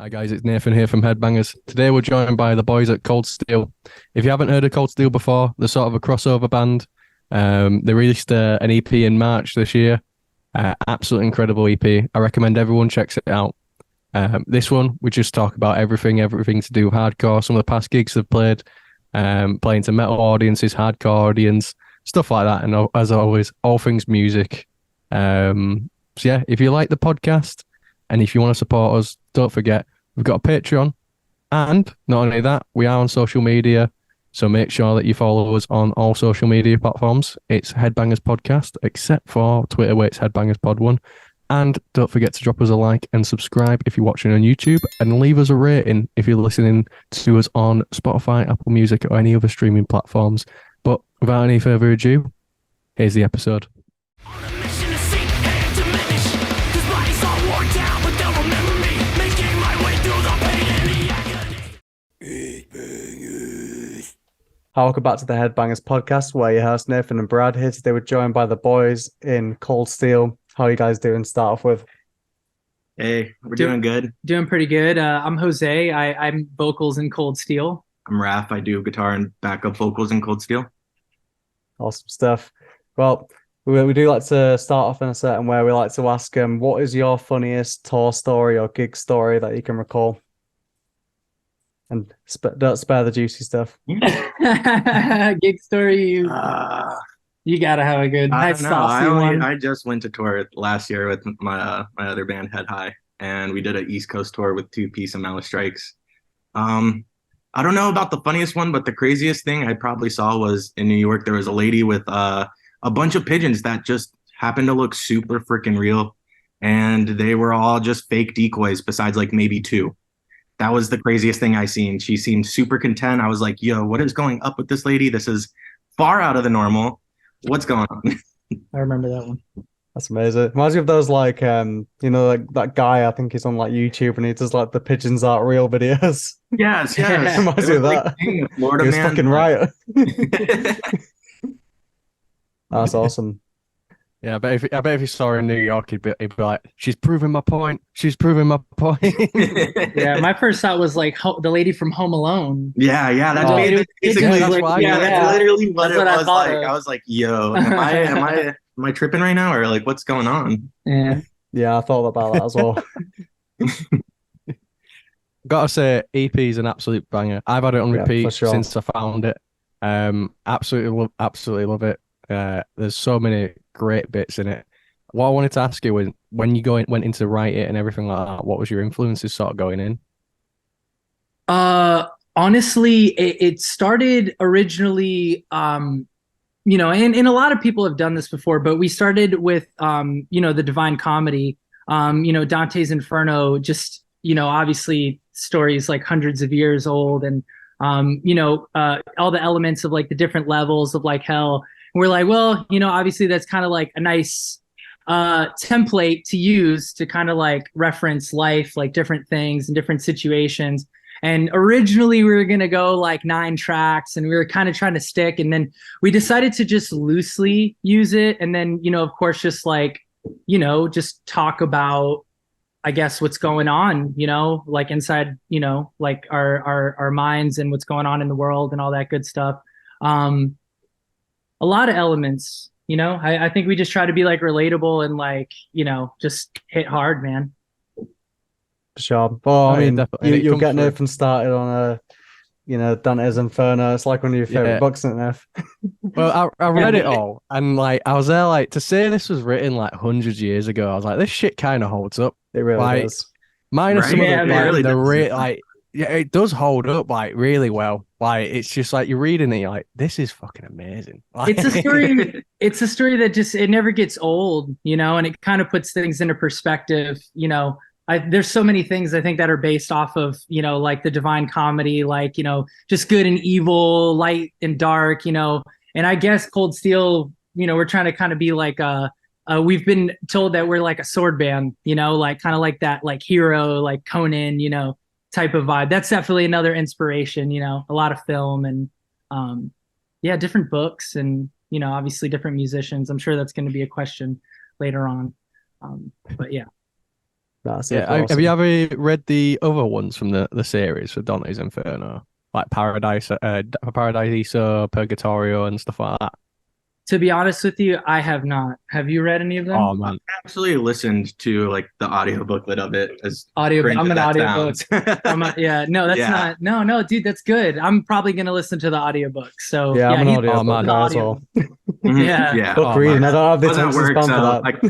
Hi guys, it's Nathan here from Headbangers. Today we're joined by the boys at Cold Steel. If you haven't heard of Cold Steel before, they're sort of a crossover band. They released an EP in March this year. Absolutely incredible EP. I recommend everyone checks it out. This one, we just talk about everything to do with hardcore, some of the past gigs they've played, playing to metal audiences, hardcore audience, stuff like that. And as always, all things music. So yeah, if you like the podcast and if you want to support us, don't forget, we've got a Patreon. And not only that, we are on social media. So make sure that you follow us on all social media platforms. It's Headbangers Podcast, except for Twitter, where it's Headbangers Pod 1. And don't forget to drop us a like and subscribe if you're watching on YouTube, and leave us a rating if you're listening to us on Spotify, Apple Music, or any other streaming platforms. But without any further ado, here's the episode. On a mission to seek and diminish. These bodies all worn down, but they'll remember me. Making my way through the pain and the agony. Hi, welcome back to the Headbangers Podcast, where your hosts Nathan and Brad here today. We're joined by the boys in Cold Steel. How are you guys doing? Start off with. Hey, we're doing good. Doing pretty good. I'm Jose. I'm vocals in Cold Steel. I'm Raph. I do guitar and backup vocals in Cold Steel. Awesome stuff. Well, we do like to start off in a certain way. We like to ask what is your funniest tour story or gig story that you can recall? And don't spare the juicy stuff. Gig story. You gotta have a good. I nice don't know. saucy one. I just went to tour last year with my other band, Head High, and we did an East Coast tour with Two Piece and Malice Strikes. I don't know about the funniest one, but the craziest thing I probably saw was in New York. There was a lady with a bunch of pigeons that just happened to look super freaking real, and they were all just fake decoys. Besides, like maybe two. That was the craziest thing I seen. She seemed super content. I was like, "Yo, what is going up with this lady? This is far out of the normal. What's going on?" I remember that one. That's amazing. Reminds me of those like like that guy, I think he's on like YouTube and he does like the pigeons aren't real videos. Yes. Reminds me of that. Like, Florida He was man. fucking right. That's awesome. Yeah, I bet if you saw her in New York, he'd be like, "She's proving my point. She's proving my point." Yeah, my first thought was like the lady from Home Alone. Yeah, that's Oh. basically That's why- that's literally what That's it what I was thought like. of. I was like, "Yo, am I tripping right now, or like what's going on?" Yeah. Yeah, I thought about that as well. Gotta say, EP's an absolute banger. I've had it on Yeah, repeat for sure. since I found it. Absolutely love it. There's so many great bits in it. What I wanted to ask you was, when you went into write it and everything like that, what was your influences sort of going in? Honestly, it started originally, and a lot of people have done this before, but we started with, the Divine Comedy, Dantes Inferno, just, obviously stories like hundreds of years old, and, all the elements of like the different levels of like hell. And we're like, well, obviously that's kind of like a nice template to use to kind of like reference life, like different things and different situations. And originally we were going to go like 9 tracks, and we were kind of trying to stick. And then we decided to just loosely use it. And then, of course, just like, just talk about, I guess, what's going on, like inside, like our minds and what's going on in the world and all that good stuff. A lot of elements, I think we just try to be like relatable and like, just hit hard, man. For sure. Oh, I mean, definitely. And it you'll comes get through. Nathan started on Dante's Inferno. It's like one of your favorite Yeah. books, isn't it? Well, I read it all, and like I was there, like, to say this was written like hundreds of years ago. I was like, this shit kind of holds up. It really Like, does. Minus Right? some of Yeah, the man. like, Really the does. like, yeah, it does hold up like really well. Like, it's just like you're reading it, you're like, this is fucking amazing. Like, It's a story. It's a story that just, it never gets old, and it kind of puts things into perspective. There's so many things I think that are based off of, like the Divine Comedy, like, just good and evil, light and dark, and I guess Cold Steel, we're trying to kind of be like we've been told that we're like a sword band, like kind of like that, like hero, like Conan, type of vibe. That's definitely another inspiration, a lot of film and different books and, obviously different musicians. I'm sure that's going to be a question later on. But yeah. That's Yeah, have you ever read the other ones from the series for Dante's Inferno, like Paradiso, Purgatorio, and stuff like that? To be honest with you, I have not. Have you read any of them? Oh man, I actually listened to like the audio booklet of it as Audio. cringe I'm as an that audiobook. sounds. Yeah, no, that's Yeah. not. No, dude, that's good. I'm probably gonna listen to the audiobook. So Yeah, I'm an he's audio oh book man, guy as well. Mhm. Yeah. Yeah. Book oh reading. man. I don't have the I was at attention work, span for so that. like,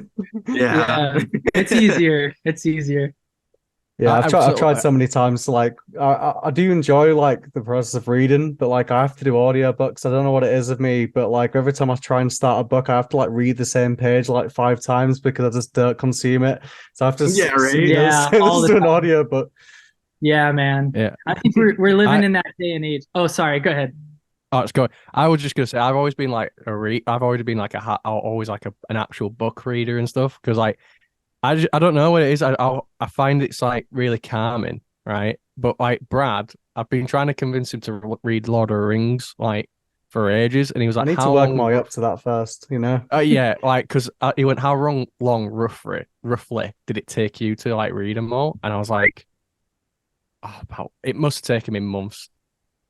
yeah. Yeah, it's easier. It's easier. Yeah, I've tried. I've So, tried so many times. To, like, I do enjoy like the process of reading, but like I have to do audiobooks. I don't know what it is of me, but like every time I try and start a book, I have to like read the same page like 5 times because I just don't consume it. So I have to, Yeah, right. Yeah, all listen the to an audiobook. Yeah, man. yeah, I think we're living I in that day and age. Oh, sorry. Go ahead. oh, it's going. I was just gonna say I've always been like I've always been like always like an actual book reader and stuff because like I don't know what it is. I find it's like really calming, right? But like Brad, I've been trying to convince him to read Lord of the Rings like for ages, and he was I like, need to "How work my long?" way up to that first, you know. Yeah, like because he went, "How long roughly did it take you to like read them all?" And I was like, "Oh, about it must have taken me months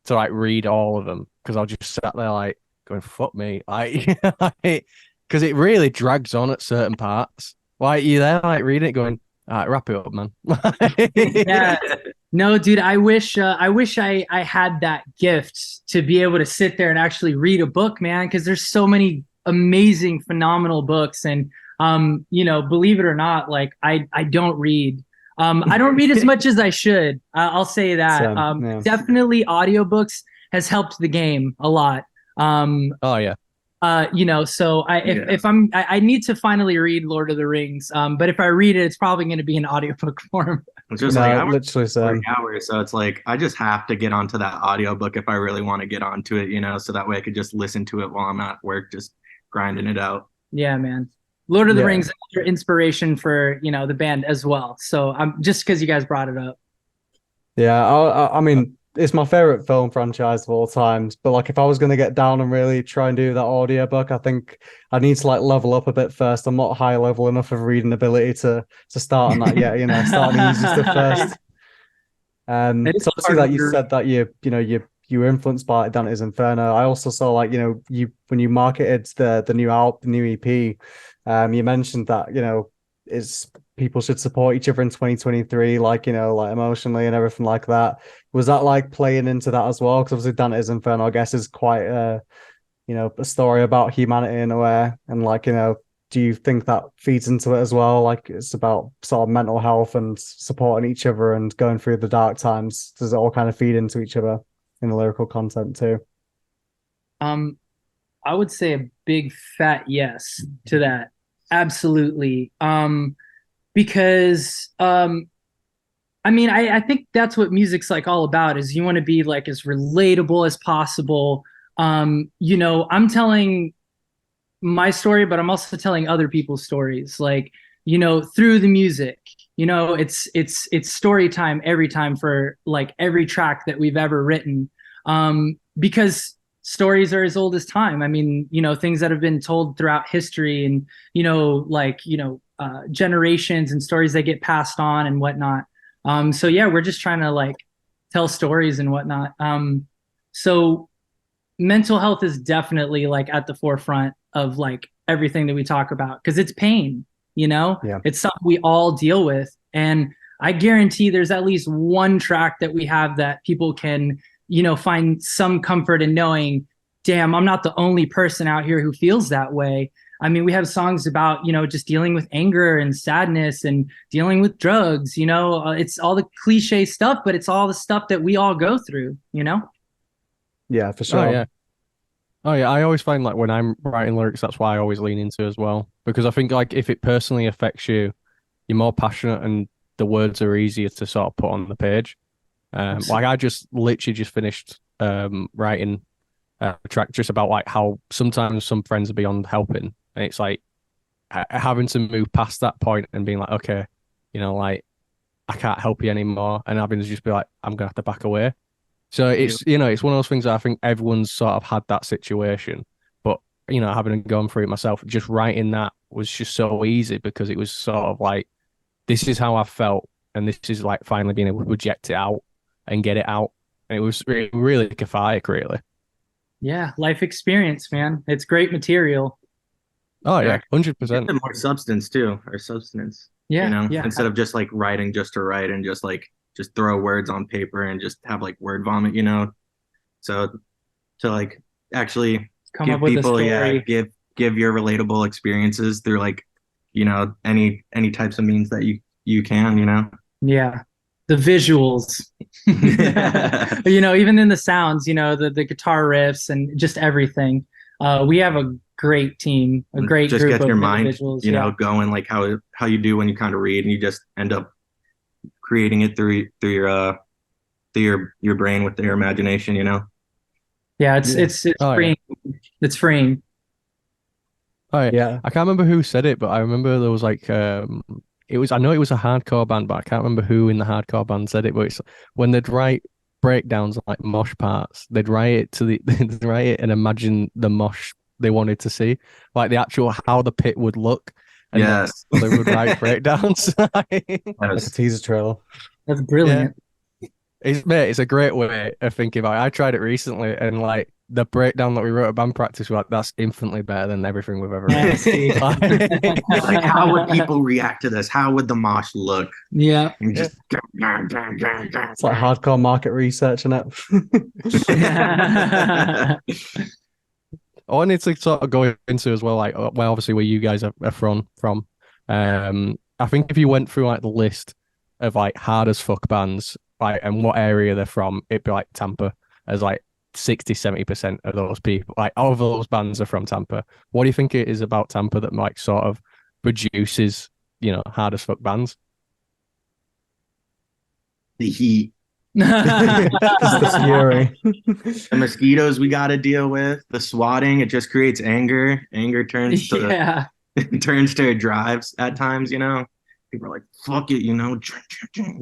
to like read all of them because I just sat there like going, fuck me," like because it really drags on at certain parts. Like you're there like reading it, going, all right, wrap it up, man. Yeah. No, dude, I wish I had that gift to be able to sit there and actually read a book, man, because there's so many amazing, phenomenal books. And believe it or not, like I don't read. I don't read as much as I should. I'll say that. Yeah. Definitely audiobooks has helped the game a lot. Oh yeah, So I need to finally read Lord of the Rings. But if I read it, it's probably going to be in audiobook form. It's just like I No, work literally for same. hours, so it's like I just have to get onto that audiobook if I really want to get onto it, so that way I could just listen to it while I'm at work, just grinding it out. Yeah, man. Lord of the Yeah. Rings, another inspiration for the band as well. So I'm just because you guys brought it up. Yeah, I mean, it's my favorite film franchise of all times. But like, if I was going to get down and really try and do that audiobook, I think I need to like level up a bit first. I'm not high level enough of reading ability to start on that yet. Start on the easy stuff first. It is So obviously, hard like you to- said that you were influenced by Dante's Inferno. I also saw like you when you marketed the new album, the new EP, you mentioned that it's people should support each other in 2023, like like emotionally and everything like that. Was that like playing into that as well? Because obviously Dante's Inferno, I guess, is quite a story about humanity in a way, and like do you think that feeds into it as well? Like it's about sort of mental health and supporting each other and going through the dark times. Does it all kind of feed into each other in the lyrical content too? I would say a big fat yes to that. Absolutely. Because I mean, I think that's what music's like all about is you want to be like as relatable as possible. I'm telling my story, but I'm also telling other people's stories, like, through the music. It's story time every time for like every track that we've ever written. Because stories are as old as time. I mean, things that have been told throughout history and, generations and stories that get passed on and whatnot. So yeah, we're just trying to like tell stories and whatnot. So mental health is definitely like at the forefront of like everything that we talk about because it's pain, Yeah. it's something we all deal with. And I guarantee there's at least one track that we have that people can, find some comfort in knowing, damn, I'm not the only person out here who feels that way. I mean, we have songs about, just dealing with anger and sadness and dealing with drugs, it's all the cliche stuff, but it's all the stuff that we all go through, Yeah, for sure. oh yeah, oh yeah. I always find like when I'm writing lyrics, that's why I always lean into as well because I think like if it personally affects you, you're more passionate and the words are easier to sort of put on the page. Like I just literally just finished writing a track just about like how sometimes some friends are beyond helping, and it's like having to move past that point and being like, okay, like I can't help you anymore, and having to just be like, I'm gonna have to back away. So it's it's one of those things that I think everyone's sort of had that situation, but having gone through it myself, just writing that was just so easy because it was sort of like this is how I felt, and this is like finally being able to project it out and get it out. And it was really, really cathartic, really. Yeah, life experience, man. It's great material. Oh Yeah. yeah, 100%. And more substance too, or substance. Yeah, yeah. Instead of just like writing just to write and just like just throw words on paper and just have like word vomit, So to like actually Come give up with a people, story. give your relatable experiences through like, any types of means that you can. Yeah. The visuals. Even in the sounds, the guitar riffs and just everything. We have a great team, a great just group get of your mind, individuals. going like how you do when you kind of read and you just end up creating it through your brain with your imagination. Yeah, it's Oh, yeah. freeing. It's freeing. Oh yeah. Yeah. I can't remember who said it, but I remember there was like I know it was a hardcore band, but I can't remember who in the hardcore band said it. But it's when they'd write breakdowns like mosh parts, they'd write it they'd write it and imagine the mosh they wanted to see, like the actual how the pit would look, and Yes. then they would write breakdowns. Like a teaser trailer. That's brilliant. It's a great way of thinking about it. I tried it recently, and like the breakdown that we wrote at band practice, we're like, that's infinitely better than everything we've ever written. Like, how would people react to this? How would the mosh look? Yeah. And just It's like hardcore market research, isn't it? I wanted to sort of go into as well, like, well, obviously where you guys are from. I think if you went through like the list of like hard as fuck bands, like, and what area they're from, it'd be like Tampa, as like 60-70% of those people, like all of those bands are from Tampa. What do you think it is about Tampa that like sort of produces, hard as fuck bands? the heat, It's the fury. the mosquitoes we got to deal with, the swatting. It just creates anger. Anger turns to Yeah. turns to drives at times. People are like, fuck it,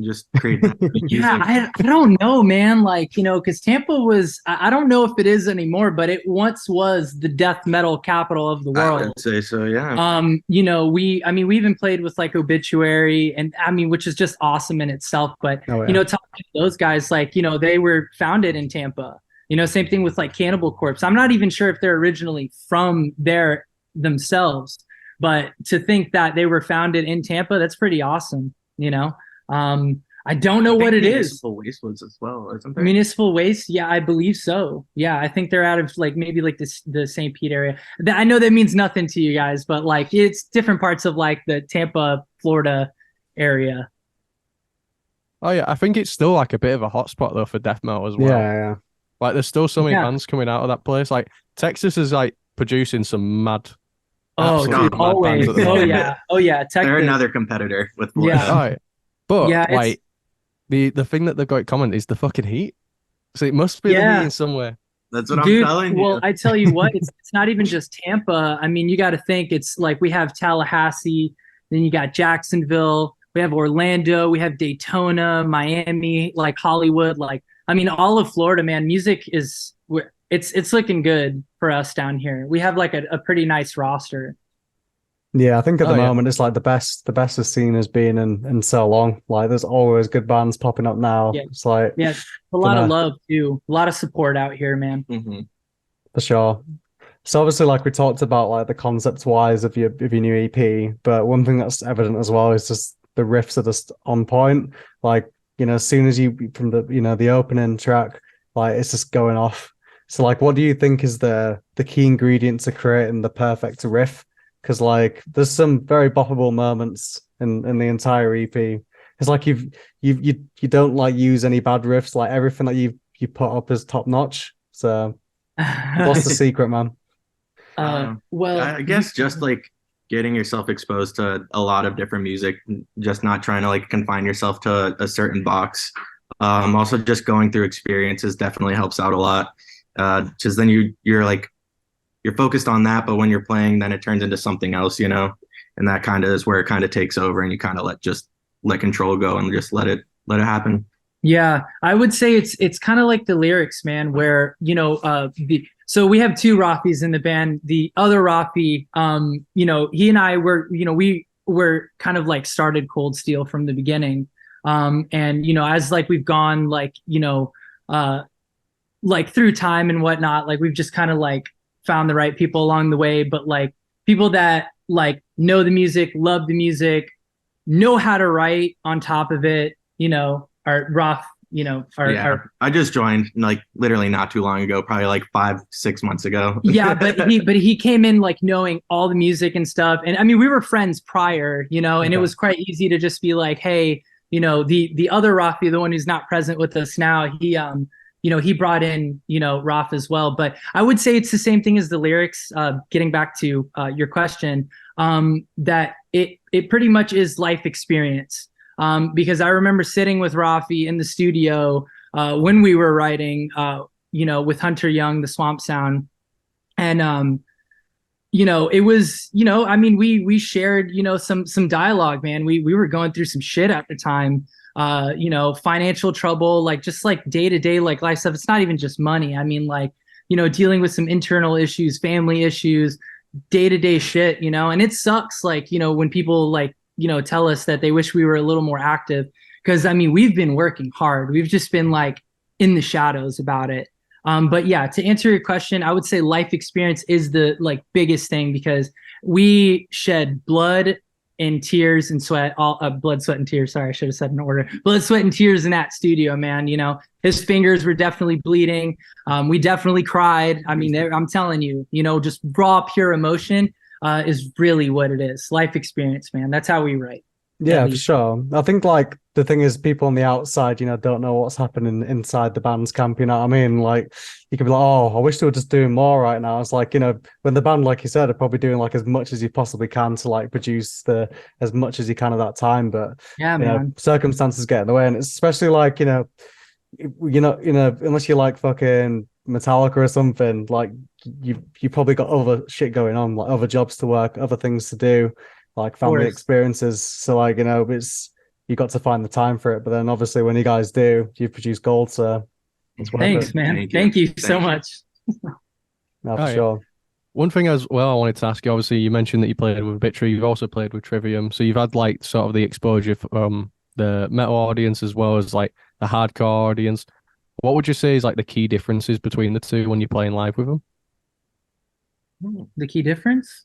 just create that. Yeah, I don't know, man. Like, because Tampa was, I don't know if it is anymore, but it once was the death metal capital of the I world. would say so, yeah. We even played with like Obituary, and which is just awesome in itself. But, Oh, yeah. talking to those guys, like, they were founded in Tampa. Same thing with like Cannibal Corpse. I'm not even sure if they're originally from there themselves. But to think that they were founded in Tampa, that's pretty awesome. I don't know what it is. Municipal Waste was as well, isn't there? Municipal Waste, yeah, I believe so. Yeah, I think they're out of like maybe like the St. Pete area. I know that means nothing to you guys, but like it's different parts of like the Tampa, Florida area. Oh yeah, I think it's still like a bit of a hotspot though for death metal as well. Yeah. Like there's still so many Yeah. bands coming out of that place. Like Texas is like producing some mad. Oh, absolutely dude, mad always. bands at the Oh moment. yeah. Oh yeah. They're Texas. another competitor with Yeah. All right. But Yeah, it's- like the thing that they've got in common is the fucking heat. So it must be the Yeah. heat in somewhere. That's what Dude, I'm telling you. well, I tell you what, it's not even just Tampa. I mean, you got to think it's like we have Tallahassee, then you got Jacksonville, we have Orlando, we have Daytona, Miami, like Hollywood, like all of Florida, man. Music is it's looking good for us down here. We have like a pretty nice roster. Yeah, I think at the Oh, yeah. moment it's like the best the scene has been in so long. Like there's always good bands popping up now. Yeah. It's like Yeah, a lot of Gonna- love too, a lot of support out here, man. Mhm. for sure. So obviously, like we talked about, like the concept wise of your new EP, but one thing that's evident as well is just the riffs are just on point. Like as soon as you from the the opening track, like it's just going off. So like, what do you think is the key ingredient to creating the perfect riff? Because like there's some very boppable moments in the entire EP. It's like you don't like use any bad riffs. Like everything that you put up is top notch. So what's the secret, man? Well, I guess just like getting yourself exposed to a lot of different music, just not trying to like confine yourself to a certain box. Also just going through experiences definitely helps out a lot. Because then you're focused on that, but when you're playing, then it turns into something else, and that kind of is where it kind of takes over, and you kind of let control go and just let it happen. Yeah, I would say it's kind of like the lyrics, man, where so we have two Rafis in the band. The other Rafi, he and I were, were kind of like started Cold Steel from the beginning. And as like we've gone like like through time and whatnot, like we've just kind of like found the right people along the way, but like people that like know the music, love the music, know how to write on top of it, are rough, I just joined like literally not too long ago, probably like 5-6 months ago. yeah, but he came in like knowing all the music and stuff. And I mean, we were friends prior, and it was quite easy to just be like, hey, the other Rafi, the one who's not present with us now, he brought in, Raf as well. But I would say it's the same thing as the lyrics, getting back to your question, that it pretty much is life experience. Because I remember sitting with Rafi in the studio when we were writing, with Hunter Young, the Swamp Sound. And, it was, I mean, we shared, some dialogue, man. We were going through some shit at the time, financial trouble, like just like day to day, like life stuff. It's not even just money. I mean, like, dealing with some internal issues, family issues, day to day shit, and it sucks. Like, when people like, tell us that they wish we were a little more active. Cause I mean, we've been working hard. We've just been like in the shadows about it. But yeah, to answer your question, I would say life experience is the like biggest thing, because we shed blood and tears and sweat, all blood, sweat, and tears. Sorry, I should have said in order. Blood, sweat, and tears in that studio, man. His fingers were definitely bleeding. We definitely cried. I mean, I'm telling you, just raw, pure emotion is really what it is. Life experience, man. That's how we write. Yeah, for sure. I think like the thing is, people on the outside, don't know what's happening inside the band's camp. You know what I mean? Like, you could be like, oh, I wish they were just doing more right now. It's like, when the band, like you said, are probably doing like as much as you possibly can to like produce as much as you can at that time. But yeah, man, circumstances get in the way, and it's especially like unless you like fucking Metallica or something, like you probably got other shit going on, like other jobs to work, other things to do, like family experiences. So like, it's, you got to find the time for it. But then obviously when you guys do, you produce gold. So it's worth thanks, it. man. Thank you so much. No, for sure. One thing as well I wanted to ask you, obviously you mentioned that you played with Obituary, you've also played with Trivium. So you've had like sort of the exposure from the metal audience as well as like the hardcore audience. What would you say is like the key differences between the two when you're playing live with them? The key difference?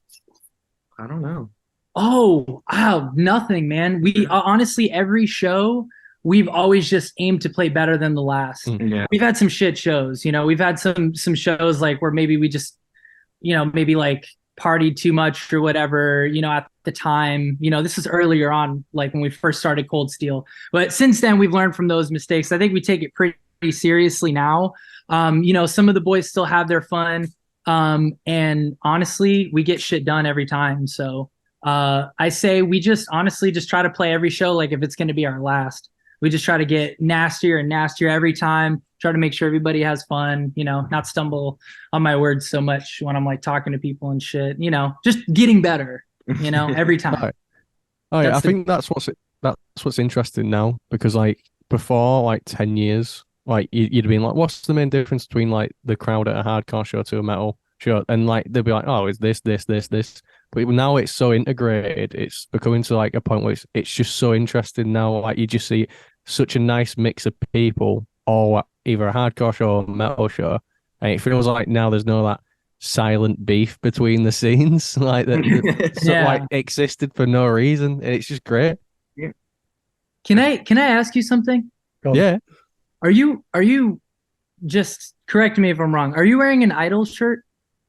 I don't know. Oh, wow, nothing, man. We honestly, every show, we've always just aimed to play better than the last. Yeah. We've had some shit shows, we've had some shows like where maybe we just, maybe like partied too much or whatever, at the time. This is earlier on, like when we first started Cold Steel. But since then, we've learned from those mistakes. I think we take it pretty seriously now. Some of the boys still have their fun. And honestly, we get shit done every time. So I say we just honestly just try to play every show like if it's going to be our last. We just try to get nastier and nastier every time, try to make sure everybody has fun, not stumble on my words so much when I'm like talking to people and shit, just getting better, every time. All right. I think that's what's interesting now, because like before, like 10 years, like you'd been like, what's the main difference between like the crowd at a hardcore show to a metal show? And like they'd be like, oh, it's this. But now it's so integrated. It's becoming to like a point where it's just so interesting now. Like you just see such a nice mix of people, all at either a hardcore show or a metal show, and it feels like now there's no that silent beef between the scenes like that like existed for no reason. And it's just great. Yeah. Can I ask you something? Yeah. Are you just correct me if I'm wrong? Are you wearing an Idols shirt?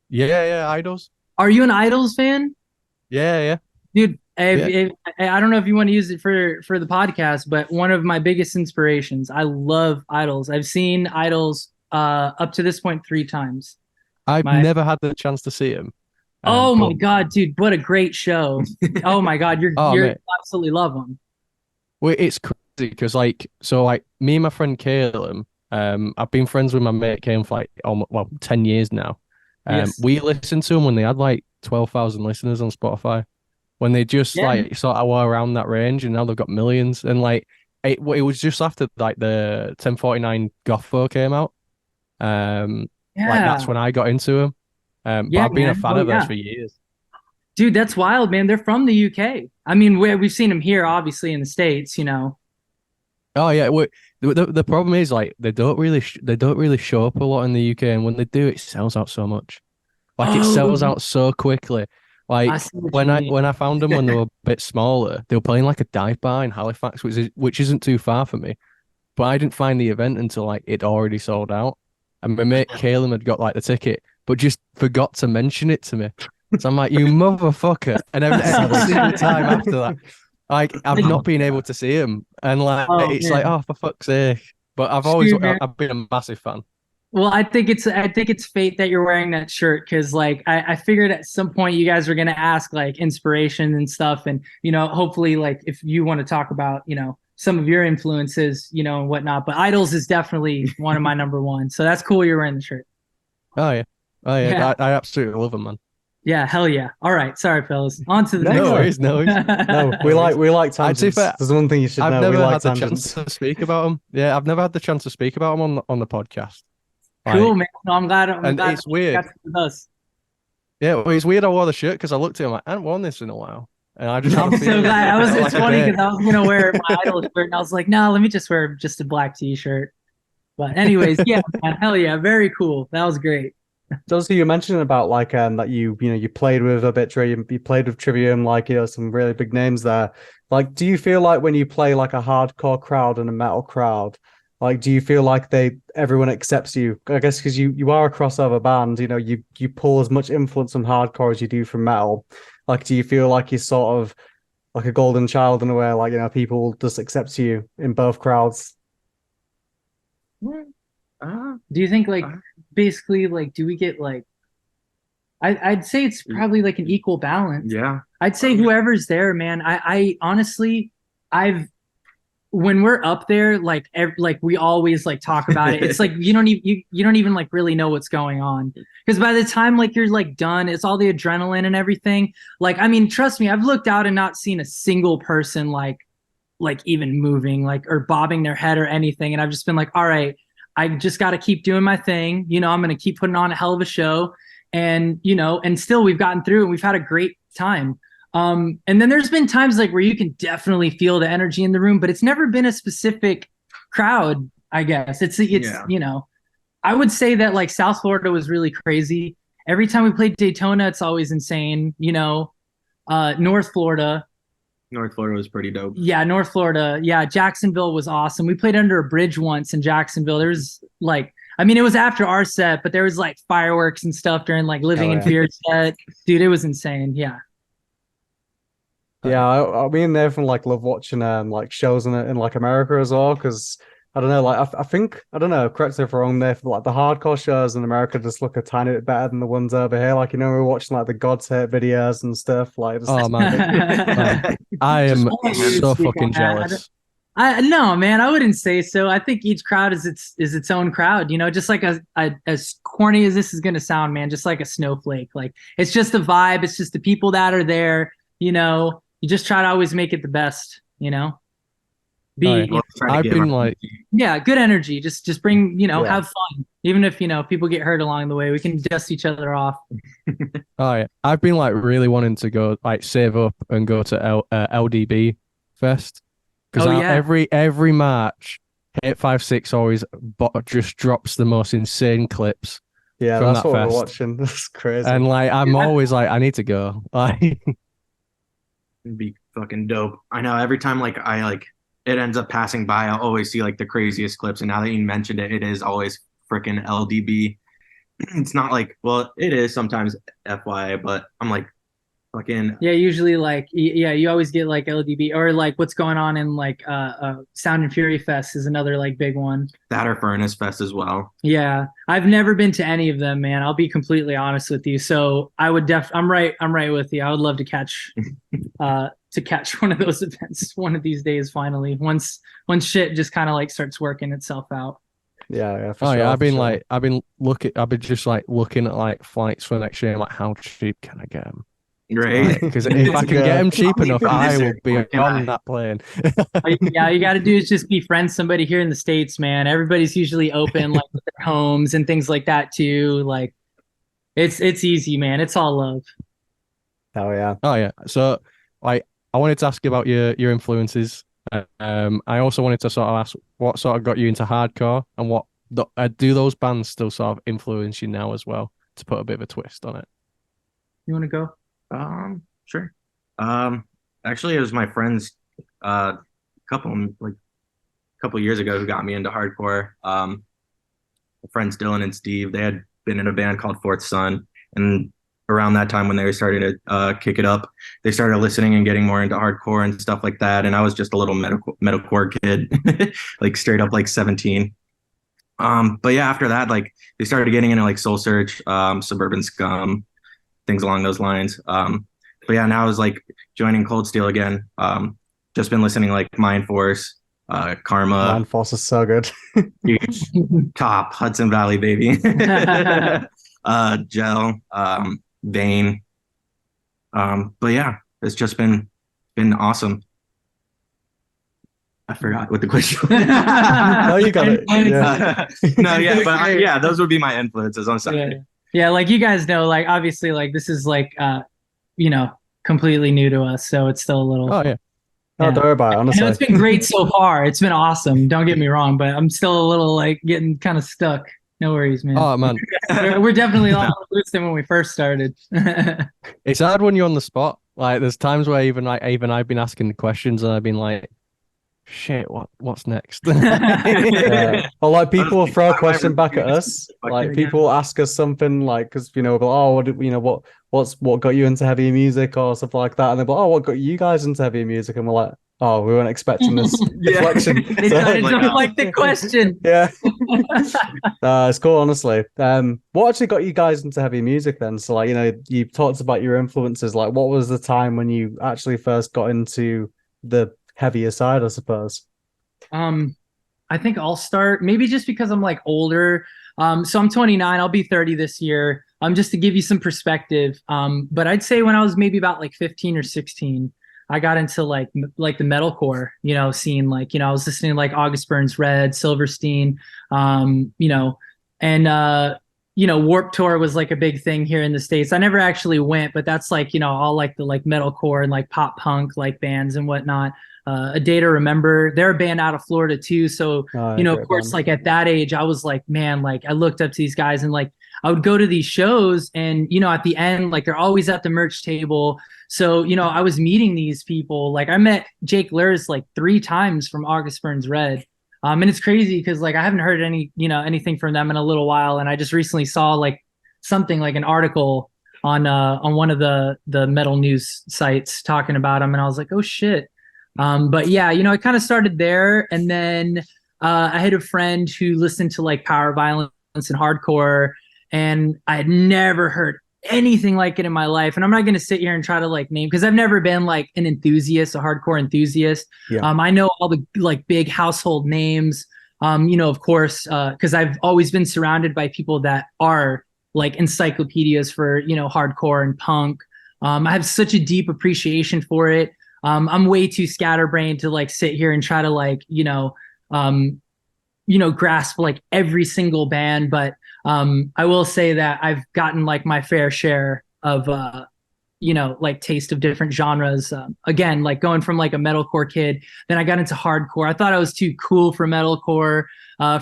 Yeah, Idols. Are you an Idols fan? Yeah. Dude, I don't know if you want to use it for the podcast, but one of my biggest inspirations. I love Idols. I've seen Idols up to this point 3 times. I've never had the chance to see him. Oh my God, dude, what a great show. Oh my God, you're absolutely love them. Well, it's crazy because like me and my friend Caleb, I've been friends with my mate Caleb for like 10 years now. Yes. We listened to them when they had like 12,000 listeners on Spotify, when they just like sort of were around that range, and now they've got millions. And like it was just after like the 1049 Gothfo came out. Like that's when I got into them. But I've been a fan of theirs for years. Dude, that's wild, man. They're from the UK. I mean, we've seen them here, obviously, in the States, you know. Oh yeah, the problem is like they don't really show up a lot in the UK, and when they do, it sells out so much. Like it sells Oh, out so quickly. I Like see what you mean. when I found them when they were a bit smaller, they were playing like a dive bar in Halifax, which isn't too far from me. But I didn't find the event until like it already sold out, and my mate Caleb had got like the ticket, but just forgot to mention it to me. So I'm like, you motherfucker! And then every single time after that, like I've not been able to see him, and like Oh it's like, man. oh for fuck's sake! But Shoot, man. I've been a massive fan. Well, I think it's fate that you're wearing that shirt because like I figured at some point you guys were gonna ask like inspiration and stuff, and you know, hopefully like if you want to talk about, you know, some of your influences, you know, and whatnot. But Idols is definitely one of my number one. So that's cool you're wearing the shirt. Oh yeah, oh yeah, Yeah. I absolutely love him, man. Yeah, hell yeah. All right. Sorry, fellas. On to the No, next No no. one. worries, no worries. No, we like I'd say tangents. fair, There's one thing you should I've know. We never like had the chance tangents. to speak about him. Yeah, I've never had the chance to speak about him on the podcast. Cool, Like, man. No, I'm and glad it's you got weird. to with us. Yeah, well, it's weird. I wore the shirt because I looked at him like I haven't worn this in a while, and I just had I'm a so feeling glad. it felt It's like a funny day. because I was gonna wear my Idol shirt and I was like, no, let me just wear just a black t-shirt. But anyways, yeah, man, hell yeah, very cool. That was great. Those you mentioned about like that you know you played with Obituary, you played with Trivium, like you know some really big names there. Like, do you feel like when you play like a hardcore crowd and a metal crowd, like do you feel like everyone accepts you? I guess because you are a crossover band, you know you pull as much influence from hardcore as you do from metal. Like, do you feel like you're sort of like a golden child in a way, like you know people just accept you in both crowds? Do you think like Uh, basically like do we get like I'd say it's probably like an equal balance. yeah. I'd say whoever's there, man. I honestly I've when we're up there, like like we always like talk about it. It's like you don't even like really know what's going on because by the time like you're like done, it's all the adrenaline and everything. Like I mean, trust me, I've looked out and not seen a single person like even moving like or bobbing their head or anything, and I've just been like, all right, I just got to keep doing my thing. You know, I'm gonna keep putting on a hell of a show, and you know, and still we've gotten through and we've had a great time. And then there's been times like where you can definitely feel the energy in the room, but it's never been a specific crowd, I guess. It's Yeah. you know, I would say that like South Florida was really crazy. Every time we played Daytona, it's always insane, you know. North Florida, North Florida was pretty dope. yeah, North Florida, yeah, Jacksonville was awesome. We played under a bridge once in Jacksonville. There was like I mean, it was after our set, but there was like fireworks and stuff during like Living Oh, in yeah. Fear set. Dude, it was insane. Yeah. Yeah, me and Nathan like love watching like shows in like America as well because I don't know, like I think I don't know, correct me if I'm wrong, Nathan, but like the hardcore shows in America just look a tiny bit better than the ones over here. Like you know, we're watching like the God's Hate videos and stuff. Like, just, Oh man, I am want you to so speak on fucking that. jealous. I no man, I wouldn't say so. I think each crowd is its own crowd. You know, just like as corny as this is gonna sound, man, just like a snowflake. Like it's just the vibe. It's just the people that are there. You know, you just try to always make it the best. You know, be Oh, yeah. you know, I've been like, yeah, good energy. Just bring you know Yeah. have fun. Even if you know people get hurt along the way, we can dust each other off. oh yeah, I've been like really wanting to go like save up and go to LDB Fest because Oh, yeah. every March, 856 always just drops the most insane clips, yeah, from that's that what we're fest. watching. That's crazy. and like I'm always like I need to go. Like, It'd be fucking dope. I know every time like I like it ends up passing by, I'll always see like the craziest clips. And now that you mentioned it, it is always freaking LDB. It's not like, well, it is sometimes FYI, but I'm like fucking Yeah, usually like yeah, you always get like LDB or like what's going on in like Sound and Fury Fest is another like big one. that or Furnace Fest as well. Yeah, I've never been to any of them, man. I'll be completely honest with you. So I would I'm right with you. I would love to catch one of those events one of these days finally. Once shit just kind of like starts working itself out. yeah, for oh sure, yeah, for sure. I've been just like looking at like flights for next year. I'm like, how cheap can I get them? Right. Because if I can get them cheap enough, I will be Can I? on that plane. Yeah, you got to do is just befriend somebody here in the States, man. Everybody's usually open like with their homes and things like that too. Like it's easy, man. It's all love. Oh yeah. So like I wanted to ask you about your influences. I also wanted to sort of ask what sort of got you into hardcore and what do those bands still sort of influence you now as well, to put a bit of a twist on it. You want to go? Sure. Um, Actually, it was my friends, couple like couple years ago who got me into hardcore. My friends Dylan and Steve, they had been in a band called Fourth Son, and around that time when they were starting to kick it up, they started listening and getting more into hardcore and stuff like that. And I was just a little metalcore kid, like straight up like 17. But yeah, after that, like they started getting into like Soul Search, Suburban Scum, things along those lines. But yeah, now I was like joining Cold Steel again. Just been listening like Mind Force, Karma, Man Force is so good. huge top Hudson Valley baby, Gel, Vane. But yeah, it's just been awesome. I forgot what the question was. Oh, you got it. Yeah. No, yeah, but yeah, those would be my influences. I'm sorry. Yeah. Yeah, like you guys know, like obviously, like this is like you know, completely new to us, so it's still a little. Oh yeah. No, don't worry about it, I know honestly. it's been great so far. It's been awesome. Don't get me wrong, but I'm still a little like getting kind of stuck. No worries, man. Oh man, We're definitely a lot more loose than when we first started. it's hard when you're on the spot. Like there's times where even I've been asking the questions and I've been like, shit, what's next? Yeah. Or like people will throw a question back at us. Fucking Like again. people ask us something like, because we'll go, oh, what got you into heavy music or stuff like that, and they're like, oh, what got you guys into heavy music? And we're like, oh, we weren't expecting this deflection. They So- don't like the question. yeah, it's cool, honestly. What actually got you guys into heavy music then? So like, you talked about your influences. Like, what was the time when you actually first got into the heavier side, I suppose? I think I'll start maybe just because I'm like older. So I'm 29, I'll be 30 this year. Just to give you some perspective. But I'd say when I was maybe about like 15 or 16, I got into like the metalcore, scene. Like, I was listening to like August Burns Red, Silverstein, and Warped Tour was like a big thing here in the States. I never actually went, but that's like, all like the like metalcore and like pop punk like bands and whatnot. A Day to Remember, they're a band out of Florida too. So, of course, band. like at that age, I was like, man, like I looked up to these guys and like I would go to these shows and, at the end, like they're always at the merch table. So, I was meeting these people. Like I met Jake Lurs like 3 times from August Burns Red. And it's crazy because like I haven't heard anything from them in a little while. And I just recently saw like something like an article on one of the metal news sites talking about them. And I was like, oh shit. But yeah, I kind of started there. And then I had a friend who listened to like power violence and hardcore. And I had never heard anything like it in my life. And I'm not going to sit here and try to like name, because I've never been like an enthusiast, a hardcore enthusiast. Yeah. I know all the like big household names, of course, because I've always been surrounded by people that are like encyclopedias for, hardcore and punk. I have such a deep appreciation for it. I'm way too scatterbrained to like sit here and try to like, grasp like every single band. But I will say that I've gotten like my fair share of, like taste of different genres. Again, like going from like a metalcore kid, then I got into hardcore. I thought I was too cool for metalcore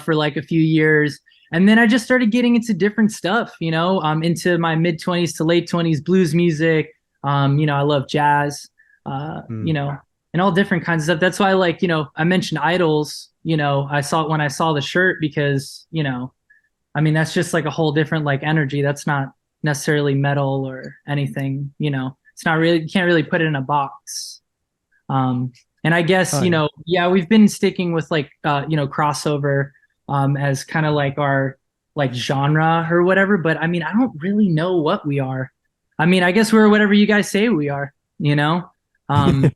for like a few years. And then I just started getting into different stuff, into my mid 20s to late 20s, blues music. I love jazz, and all different kinds of stuff. That's why, like, I mentioned Idols, I saw it when I saw the shirt because, that's just like a whole different like energy. That's not necessarily metal or anything, it's not really, you can't really put it in a box. And I guess, we've been sticking with like, crossover as kind of like our like genre or whatever, but I don't really know what we are. I guess we're whatever you guys say we are, and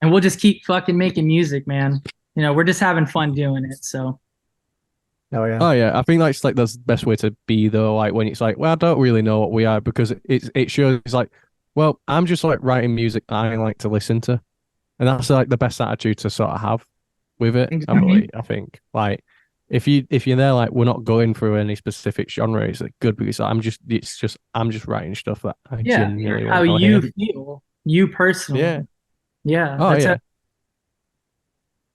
we'll just keep fucking making music, man. We're just having fun doing it. So. Oh yeah. Oh yeah, I think that's like the best way to be though. Like when it's like, well, I don't really know what we are, because it shows like, well, I'm just like writing music I like to listen to, and that's like the best attitude to sort of have with it. I think like if you're there like we're not going through any specific genre, it's like, good because I'm just writing stuff that I Yeah, genuinely how want to you hear. feel, you personally. Yeah. Yeah, Oh that's yeah. it.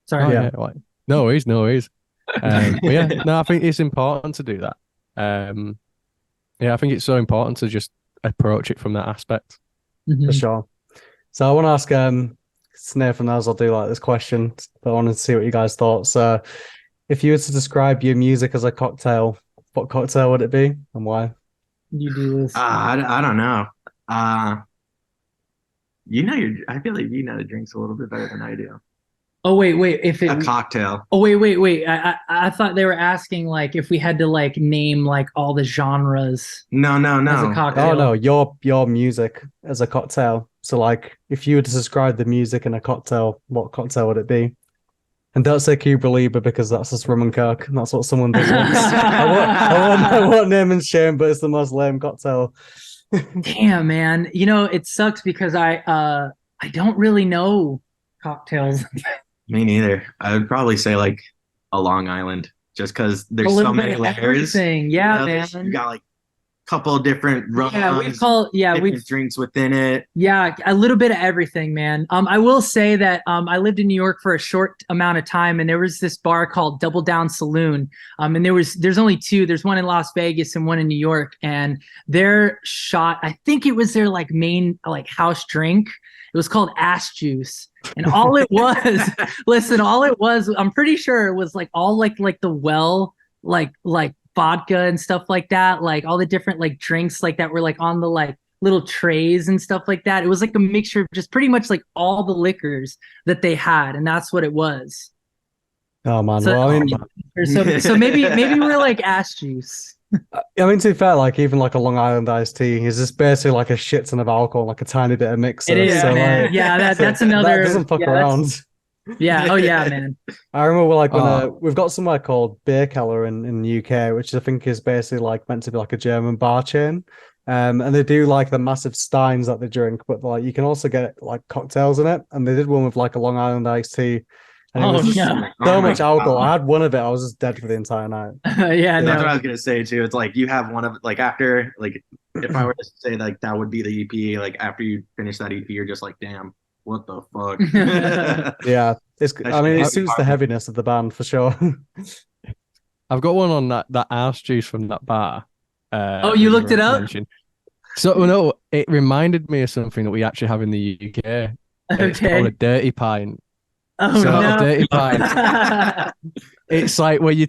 Sorry. Oh Yeah. yeah. Like no worries, no worries. But yeah, no, I think it's important to do that. Yeah, I think it's so important to just approach it from that aspect. For Mhm. sure. So I want to ask Nathan knows I'll do like this question, but I wanted to see what you guys thought. So if you were to describe your music as a cocktail, what cocktail would it be and why? You do this. I don't know. Uh, I feel like you know the drinks a little bit better than I do. Oh wait. If A it. cocktail. Oh wait. I thought they were asking like if we had to like name like all the genres No, no, as a no. cocktail. Oh no, your music as a cocktail. So like if you were to describe the music in a cocktail, what cocktail would it be? And don't say Cuba Libre because that's just rum and coke. And that's what someone does once. I won't name and shame, but it's the most lame cocktail. Damn, man. You know, it sucks because I don't really know cocktails. Me neither. I would probably say like a Long Island, just because A there's so little bit many of layers. everything. Yeah, You man. got like a couple of different Yeah, different we drinks within it. yeah, a little bit of everything, man. I will say that I lived in New York for a short amount of time, and there was this bar called Double Down Saloon. And there's only two. There's one in Las Vegas and one in New York, and their shot, I think it was their like main like house drink. It was called ass juice. And all it was, listen, all it was, I'm pretty sure it was like all like the well, like vodka and stuff like that, like all the different like drinks like that were like on the like little trays and stuff like that. It was like a mixture of just pretty much like all the liquors that they had, and that's what it was. Oh man, So, well I mean, so maybe we're like ass juice. to be fair, like even like a Long Island iced tea is just basically like a shit ton of alcohol, like a tiny bit of mixer. It is, So man. like, Yeah, that's that another. doesn't fuck Yeah, around. yeah. Oh yeah, man. I remember like when Oh, we've got somewhere called Beer Keller in the UK, which I think is basically like meant to be like a German bar chain. And they do like the massive steins that they drink, but like you can also get like cocktails in it. And they did one with like a Long Island iced tea, and it Oh was just no. so Oh my much alcohol. God. I had one of it, I was just dead for the entire night. Yeah, That's what I no. was gonna say too. It's like you have one of like after like if I were to say like that would be the EP, like after you finish that EP, you're just like, damn, what the fuck? Yeah, it's. That I mean, shit it hit me suits the hard. heaviness of the band for sure. I've got one on that arse juice from that bar. Oh, you That looked it up? mentioned. So no, it reminded me of something that we actually have in the UK. It's called a Okay. dirty pint. Oh So a no. dirty pint. It's like where you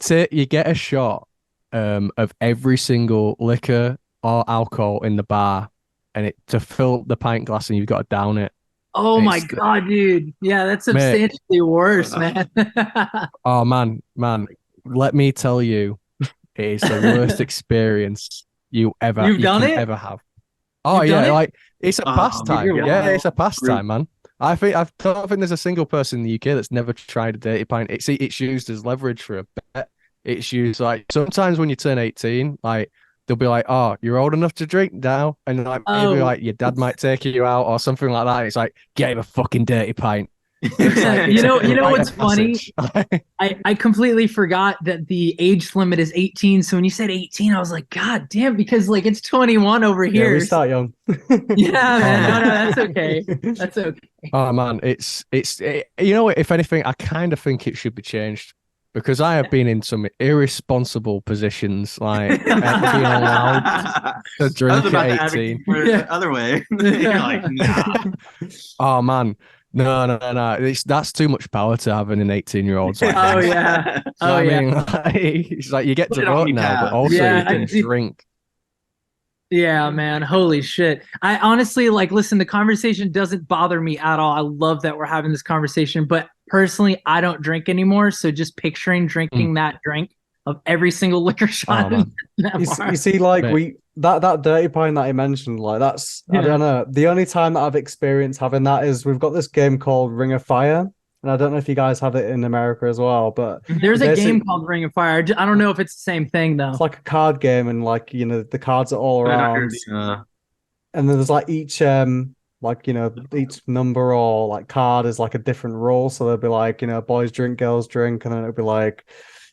get a shot of every single liquor or alcohol in the bar, and it to fill the pint glass, and you've got to down it. Oh my It's God, dude. Yeah, that's mate. substantially worse, man. Oh man, let me tell you, it is the worst experience you You've can done it? ever have. Oh You've done yeah, it? like it's a Oh, pastime. you're Yeah, wild. it's a pastime, man. I don't think there's a single person in the UK that's never tried a dirty pint. It's used as leverage for a bet. It's used like sometimes when you turn 18, like they'll be like, "Oh, you're old enough to drink now," and like maybe Oh, like your dad might take you out or something like that. It's like, get him a fucking dirty pint. It's like you it's know, a you know rite what's of funny? passage. I completely forgot that the age limit is 18. So when you said 18, I was like, God damn, because like it's 21 over Yeah, here. we start young. Yeah, man. No, man. no, that's okay. That's okay. Oh man, you know what? If anything, I kind of think it should be changed because I have been in some irresponsible positions, like being allowed to I was drink about at to advocate 18. for it Yeah. the other way. You're like, nah. Oh man, no. That's too much power to have in an 18-year-old's like Oh hands. yeah. So Oh I yeah. mean, like, it's like you get Put to it on vote your now, but tab. also Yeah, you can drink. Yeah, man. Holy shit. I honestly like listen, the conversation doesn't bother me at all. I love that we're having this conversation, but personally, I don't drink anymore. So just picturing drinking that drink of every single liquor shot Oh in man, that bar. You see, like mate. that dirty pint that I mentioned, like that's I Yeah. don't know. The only time that I've experienced having that is we've got this game called Ring of Fire, and I don't know if you guys have it in America as well, but There's a basically game called Ring of Fire. I don't know if it's the same thing though. it's like a card game, and like the cards are all Put it under around, the, and then there's like each like each number or like card is like a different rule. So they'll be like boys drink, girls drink, and then it'll be like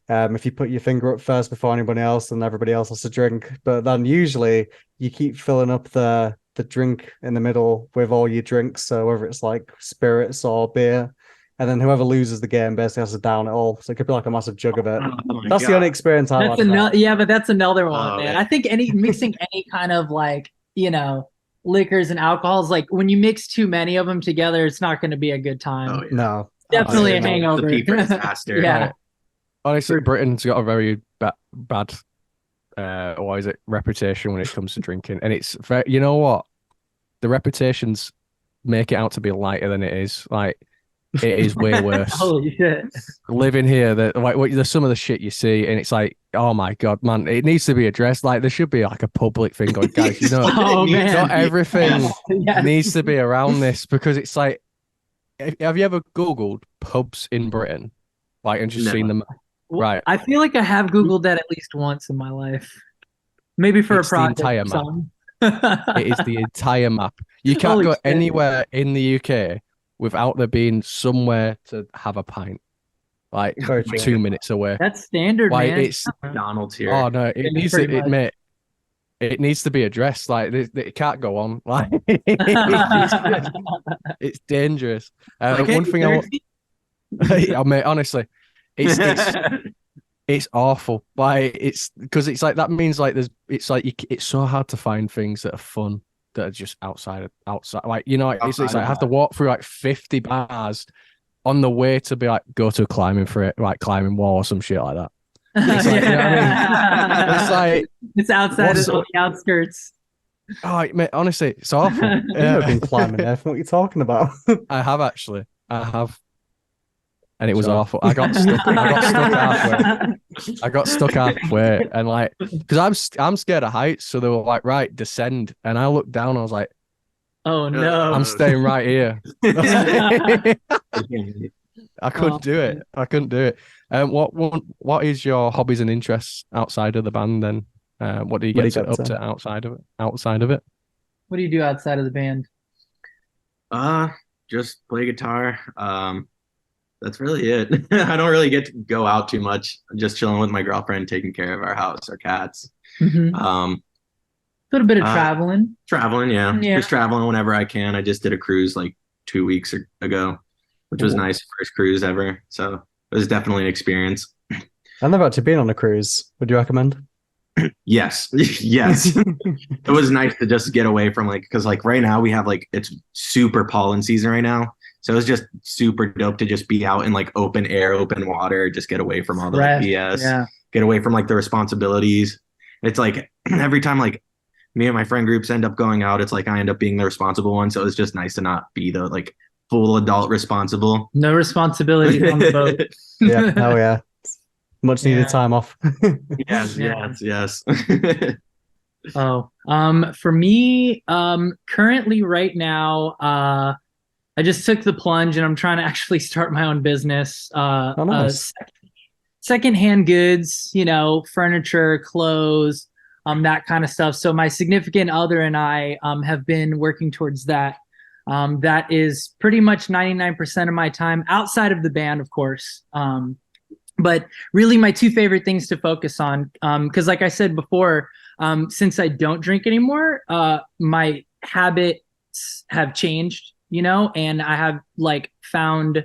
if you put your finger up first before anybody else, then everybody else has to drink. But then usually you keep filling up the drink in the middle with all your drinks. So whether it's like spirits or beer, and then whoever loses the game basically has to down it all. So it could be like a massive jug of it. Oh my That's the God. only experience I've That's had. another, yeah, but that's another one, Oh, man. man. I think mixing any kind of like, liquors and alcohols, like when you mix too many of them together, it's not going to be a good time. Oh, yeah. No, Definitely a absolutely not. hangover. The peak disaster. Yeah. Right. Honestly, For- Britain's got a very bad what is it, reputation when it comes to drinking, and it's very, you know what, the reputations make it out to be lighter than it is. Like, it is way worse. Holy shit. Living here, there's some of the shit you see, and it's like, oh my God, man, it needs to be addressed. Like, there should be like a public thing going, guys, Oh, man. not everything Yes. needs to be around this, because it's like, have you ever Googled pubs in Britain? Like, and just No. seen them? Right. I feel like I have Googled that at least once in my life. Maybe for It's a the project. entire or map. something. It is the entire map. You can't Holy go shit. anywhere in the UK without there being somewhere to have a pint, like Very true. 2 minutes away. That's standard, Like, man. it's McDonald's here. oh no, it Yeah, needs pretty much. mate, it needs to be addressed. Like, it can't go on. Like, it's dangerous. Like, One hey, thing I mean, honestly, it's awful. Like, it's because it's like, that means like it's like it's so hard to find things that are fun that are just outside. Like, it's like I have to walk through like 50 bars on the way to be like, go to a climbing wall or some shit like that. It's like, you know what I mean? It's like, it's outside what's of the outskirts. oh mate, honestly, it's awful. You've never been climbing there. What are you talking about? I have actually. I have. And it was Sure. awful. I got stuck halfway. I got stuck halfway, and like, because I'm scared of heights, so they were like, right, descend, and I looked down, I was like, Oh no. I'm staying right here. I couldn't Oh, do it. I couldn't do it. What is your hobbies and interests outside of the band then? What do you get up to outside of it? Outside of it? What do you do outside of the band? Just play guitar. That's really it. I don't really get to go out too much. I'm just chilling with my girlfriend, taking care of our house, our cats. Mhm. Um, A little bit of uh, traveling. Traveling, yeah. Yeah. Just traveling whenever I can. I just did a cruise like 2 weeks ago, which was Ooh. nice. First cruise ever. So it was definitely an experience. I've never actually been on a cruise. Would you recommend? Yes. Yes. It was nice to just get away from because right now we have it's super pollen season right now. So it was just super dope to just be out in open air, open water, just get away from all the Fresh, BS, yeah. get away from the responsibilities. It's every time me and my friend groups end up going out, it's I end up being the responsible one. So it's just nice to not be the full adult responsible. No responsibility on the boat. Yeah. Oh yeah. Much needed Yeah. time off. Yes, Yeah. yes. Oh, for me, currently right now, I just took the plunge and I'm trying to actually start my own business. Oh, nice. Secondhand goods, furniture, clothes, that kind of stuff. So my significant other and I have been working towards that. That is pretty much 99% of my time outside of the band, of course. But really my two favorite things to focus on, because like I said before, since I don't drink anymore, my habits have changed, and I have found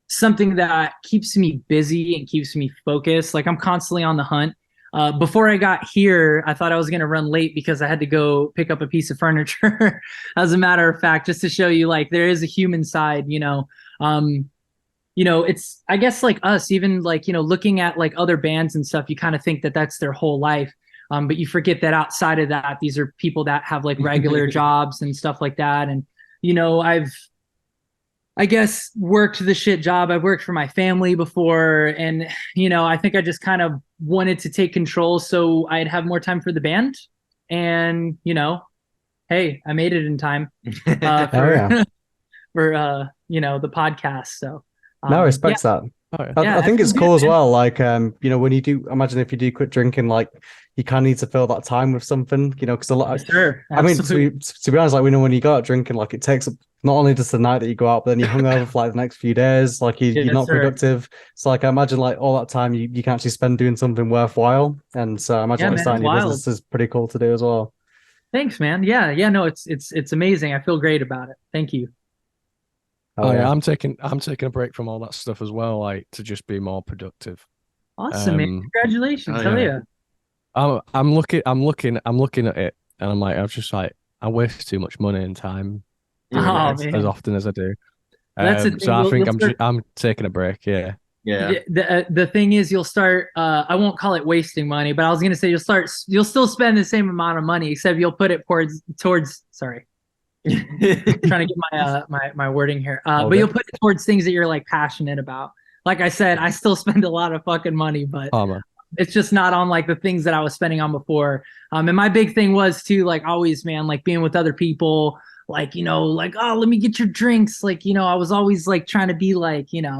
something that keeps me busy and keeps me focused. I'm constantly on the hunt. Before I got here, I thought I was going to run late because I had to go pick up a piece of furniture. As a matter of fact, just to show you, there is a human side, it's, I guess us, even looking at other bands and stuff, you kind of think that that's their whole life. But you forget that outside of that, these are people that have regular jobs and stuff like that. And, I guess worked the shit job. I've worked for my family before. And, I think I just kind of wanted to take control so I'd have more time for the band. And, hey, I made it in time Oh, yeah. for the podcast. So No, I respect that. Oh yeah. I think it's cool as well. Like, when you do, imagine if you do quit drinking, like you kind of need to fill that time with something, because a lot. Sure. I mean, to be honest, like we know when you go out drinking, like it takes up not only just the night that you go out, but then you're hungover for like the next few days. Like you're not productive. So like I imagine like all that time you can actually spend doing something worthwhile. And so I imagine like starting your business is pretty cool to do as well. Thanks, man. Yeah. No, it's amazing. I feel great about it. Thank you. Oh yeah, I'm taking a break from all that stuff as well, like to just be more productive. Awesome, man. Congratulations. Hell yeah. I'm looking at it, and I'm like, I'm just like, I waste too much money and time doing it as often as I do. That's the thing. So I think I'm taking a break. Yeah. Yeah. The thing is, you'll start. I won't call it wasting money, but I was gonna say you'll still spend the same amount of money, except you'll put it towards. Sorry. Trying to get my wording here. But you'll put it towards things that you're like passionate about. Like I said, I still spend a lot of fucking money, but it's just not on like the things that I was spending on before. And my big thing was too, like always, man, like being with other people, like, like, oh, let me get your drinks. Like, I was always like trying to be like, just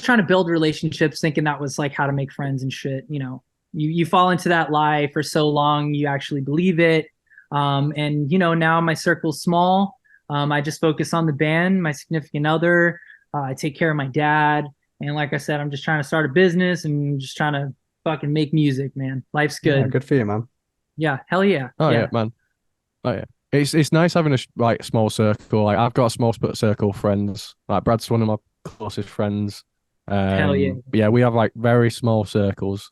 trying to build relationships, thinking that was like how to make friends and shit. You fall into that lie for so long, you actually believe it. And now my circle's small. I just focus on the band, my significant other. I take care of my dad. And like I said, I'm just trying to start a business and just trying to fucking make music, man. Life's good. Yeah, good for you, man. Yeah, hell yeah. Oh yeah, man. Oh yeah. It's nice having a small circle. Like I've got a small circle of friends. Like Brad's one of my closest friends. Hell yeah. Yeah, we have like very small circles,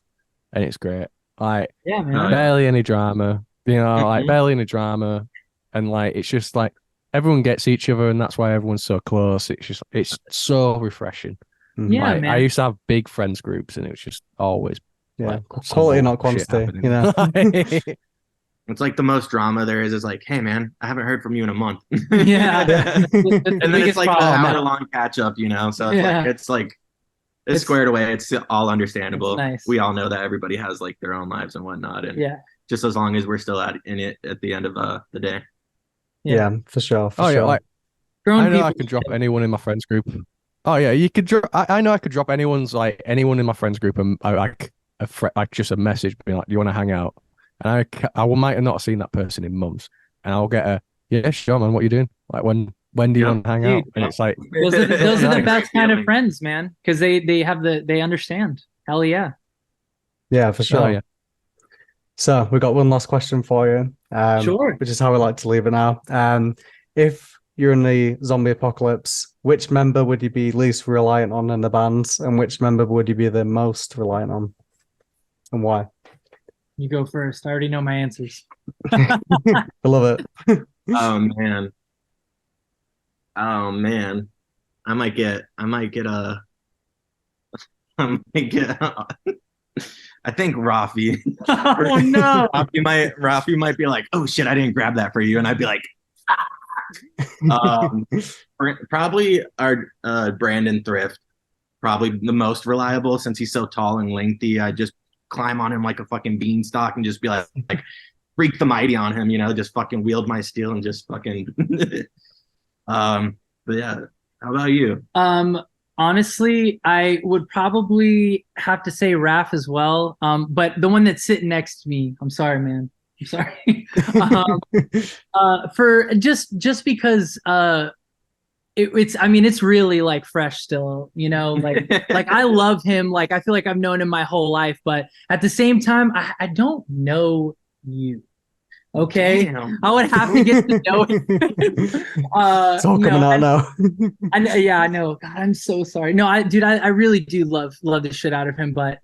and it's great. Like man. Barely any drama. Like barely any drama, and like it's just like everyone gets each other, and that's why everyone's so close. It's so refreshing. Yeah, like, man. I used to have big friends groups, and it was just always quality, not quantity. It's like the most drama there is like, hey man, I haven't heard from you in a month. Yeah. And then it's like an hour-long catch-up, So it's it's squared away. It's all understandable. Nice. We all know that everybody has like their own lives and whatnot, and just as long as we're still in it at the end of the day. Yeah, for sure. Yeah, like I know I can drop anyone in my friends group. Oh yeah, you could drop. I know I could drop anyone in my friends group and like just a message being like, "Do you want to hang out?" And I might have not seen that person in months, and I'll get yeah, sure, man. What are you doing? Like when do you want to hang out? And it's like those are the best kind of friends, man, because they understand. Hell yeah. Yeah, for sure. Yeah. So we got one last question for you. Sure. Which is how we like to leave it now. If you're in the zombie apocalypse, which member would you be least reliant on in the band, and which member would you be the most reliant on, and why? You go first. I already know my answers. I love it. Oh man. I might get I think Rafi. Oh no. Rafi might be like, oh shit, I didn't grab that for you. And I'd be like, probably our Brandon Thrift, probably the most reliable since he's so tall and lengthy. I just climb on him like a fucking beanstalk and just be like freak the mighty on him, just fucking wield my steel and just fucking but yeah, how about you? Honestly, I would probably have to say Raph as well. But the one that's sitting next to me, I'm sorry, man. I'm sorry. For just because it's really like fresh still, like I love him. Like I feel like I've known him my whole life, but at the same time, I don't know you. Okay, damn. I would have to get to know him. It's all coming out now. I know. God, I'm so sorry. No, I really do love the shit out of him, but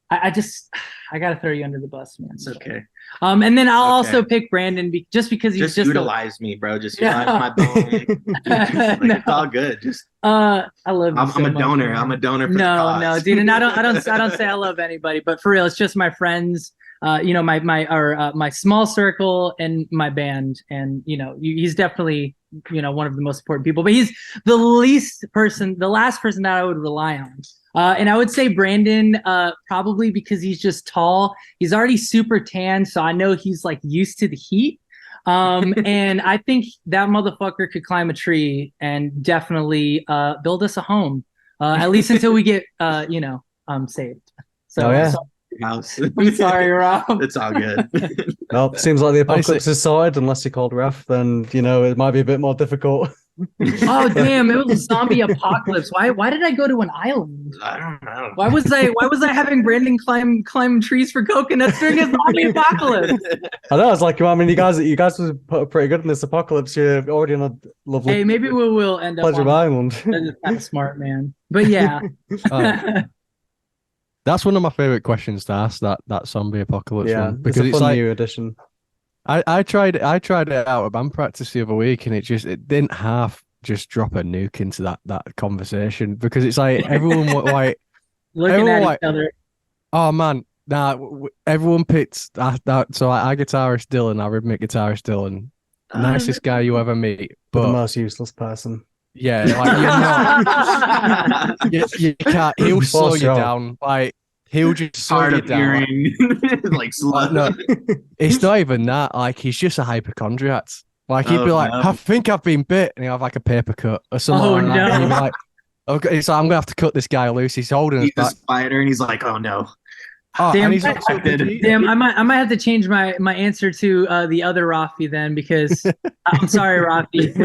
I gotta throw you under the bus, man. It's okay. And then I'll also pick Brandon just because he's just utilize me, bro. Just utilize my bone. It's all good. Just I love you. I'm a donor. I'm a donor. For no, dude. And I don't say I love anybody, but for real, it's just my friends. My small circle and my band, and he's definitely one of the most important people, but he's the last person that I would rely on. And I would say Brandon, probably because he's just tall. He's already super tan, so I know he's like used to the heat. And I think that motherfucker could climb a tree and definitely build us a home. at least until we get saved. So Oh, yeah. House. I'm sorry, Rob. It's all good. Well, seems like the apocalypse Honestly- is sorted, unless you called Ref, then it might be a bit more difficult. Oh damn! It was a zombie apocalypse. Why did I go to an island? I don't know. Why was I having Brandon climb trees for coconuts during a zombie apocalypse? I know. It's like, I mean, you guys were pretty good in this apocalypse. You're already on a lovely Hey, maybe we will end up Pleasure on Island. That is kind of smart, man. But yeah. That's one of my favorite questions to ask. That zombie apocalypse Yeah, one, it's because a it's fun like new addition. I tried it out at band practice the other week, and it didn't half just drop a nuke into that conversation, because it's like everyone like Looking everyone at like, each other. oh man, nah, everyone picked that. So our guitarist Dylan, our rhythmic guitarist Dylan, nicest guy you ever meet, But the but most useless person. yeah, like you can't. He'll slow you sure. down. Like he'll just slow Hard you of down. hearing, like slow. No, it's not even that. Like he's just a hypochondriac. Like he'd be Oh, like, no. I think I've been bit, and he'll have like a paper cut or something Oh, like that. And you'll be no. like, okay, so I'm gonna have to cut this guy loose. He's holding us He's a back. spider, and he's like, "Oh no." Oh, Damn, and he's I- also a big eater. Damn, I might have to change my answer to the other Rafi then, because I'm sorry, Rafi.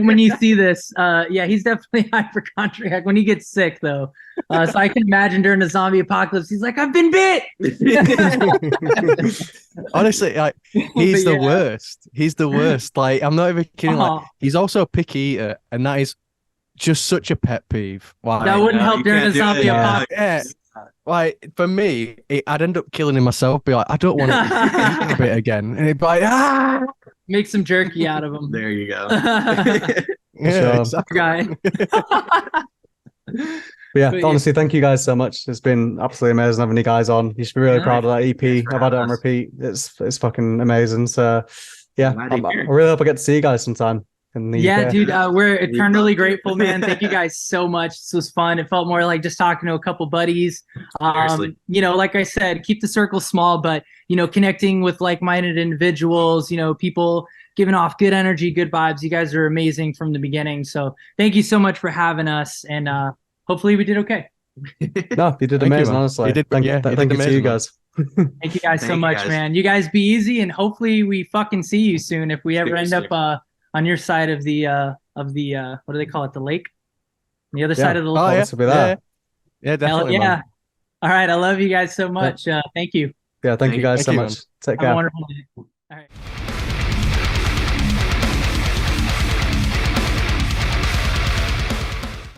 When you see this, yeah, he's definitely hypochondriac when he gets sick though. So I can imagine during a zombie apocalypse, he's like, "I've been bit." Honestly, like he's But the yeah. worst. He's the worst. Like I'm not even kidding. Uh-huh. Like he's also a picky eater, and that is just such a pet peeve. Like, That wouldn't No, help you during a can't do zombie it. apocalypse. yeah. Like for me, I'd end up killing him myself. Be like, I don't want to eat a bit again, and he'd be like, ah, Make some jerky out of him. There you go. yeah, Sure. exactly. Guy. But yeah, But yeah. honestly, thank you guys so much. It's been absolutely amazing having you guys on. You should be really Yeah. proud of that EP. Thanks for I've had it having on us. repeat. It's fucking amazing. So yeah, Glad to I hear. really hope I get to see you guys sometime in the Yeah, UK. dude, we're eternally grateful, man. Thank you guys so much. This was fun. It felt more like just talking to a couple buddies. Seriously. Like I said, keep the circle small, but connecting with like-minded individuals, people giving off good energy, good vibes. You guys are amazing from the beginning. So thank you so much for having us, and hopefully we did okay. No, you did Thank you, amazing, man. honestly. You did- thank yeah, you thank did you to you amazing, man. guys. Thank you guys so Thank you, much, guys. man. You guys be easy, and hopefully we fucking see you soon if we ever end Seriously. up on your side of the what do they call it, the lake? On the other Yeah. side of the lake. Oh yeah, This will be there. yeah, Hell definitely. yeah. Man. All right. I love you guys so much. Thank you. Yeah, thank you guys Thank so you, much. man. Take Have a care. wonderful day. All right.